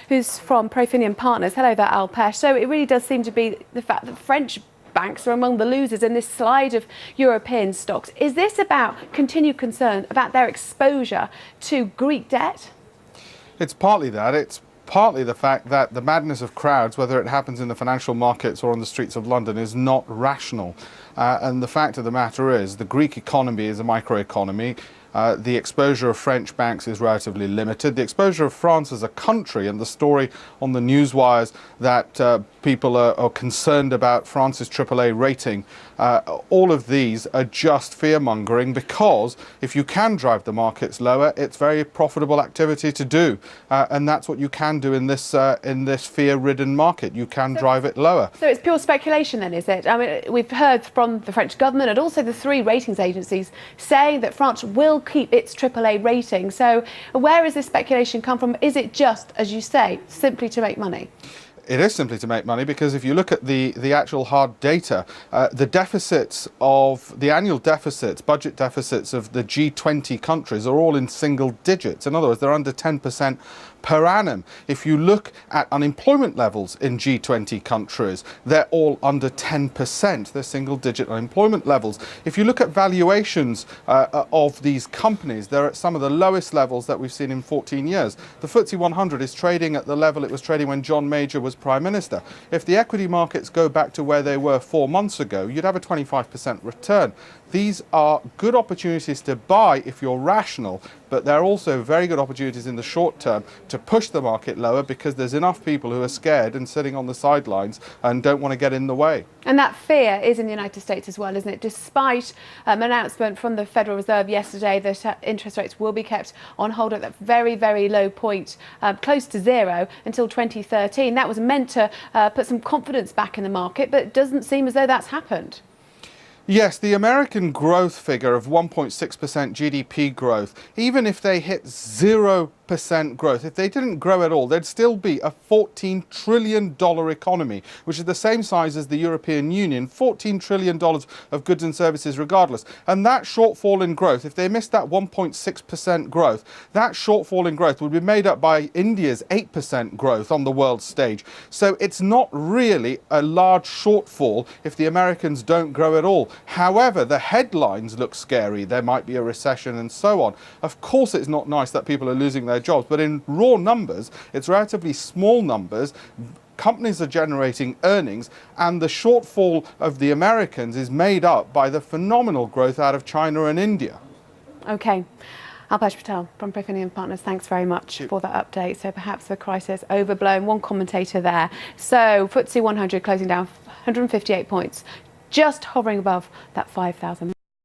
who's from Profinium Partners. Hello there, Alpesh. So it really does seem to be the fact that French banks are among the losers in this slide of European stocks. Is this about continued concern about their exposure to Greek debt? It's partly that. It's partly the fact that the madness of crowds, whether it happens in the financial markets or on the streets of London, is not rational. And the fact of the matter is the Greek economy is a microeconomy. The exposure of French banks is relatively limited. The exposure of France as a country, and the story on the news wires that people are concerned about France's AAA rating, all of these are just fear-mongering, because if you can drive the markets lower, it's very profitable activity to do. And that's what you can do in this fear-ridden market. You can drive it lower. So it's pure speculation then, is it? I mean, we've heard from the French government and also the three ratings agencies saying that France will keep its AAA rating. So where has this speculation come from? Is it just, as you say, simply to make money? It is simply to make money, because if you look at the actual hard data, the deficits of the annual deficits, budget deficits of the G20 countries are all in single digits. In other words, they're under 10% per annum. If you look at unemployment levels in G20 countries, they're all under 10%. They're single-digit unemployment levels. If you look at valuations of these companies, they're at some of the lowest levels that we've seen in 14 years. The FTSE 100 is trading at the level it was trading when John Major was Prime Minister. If the equity markets go back to where they were 4 months ago, you'd have a 25% return. These are good opportunities to buy if you're rational, but they're also very good opportunities in the short term to push the market lower, because there's enough people who are scared and sitting on the sidelines and don't want to get in the way. And that fear is in the United States as well, isn't it? Despite an announcement from the Federal Reserve yesterday that interest rates will be kept on hold at that very, very low point, close to zero, until 2013. That was meant to put some confidence back in the market, but it doesn't seem as though that's happened. Yes, the American growth figure of 1.6% GDP growth, even if they hit 0% growth, if they didn't grow at all, there'd still be a $14 trillion economy, which is the same size as the European Union, $14 trillion of goods and services regardless. And that shortfall in growth, if they missed that 1.6% growth, that shortfall in growth would be made up by India's 8% growth on the world stage. So it's not really a large shortfall if the Americans don't grow at all. However, the headlines look scary. There might be a recession and so on. Of course, it's not nice that people are losing their jobs, but in raw numbers, it's relatively small numbers. Companies are generating earnings, and the shortfall of the Americans is made up by the phenomenal growth out of China and India. Okay. Alpesh Patel from Profinium Partners, thanks very much for that update. So perhaps the crisis overblown. One commentator there. So FTSE 100 closing down 158 points, just hovering above that 5,000.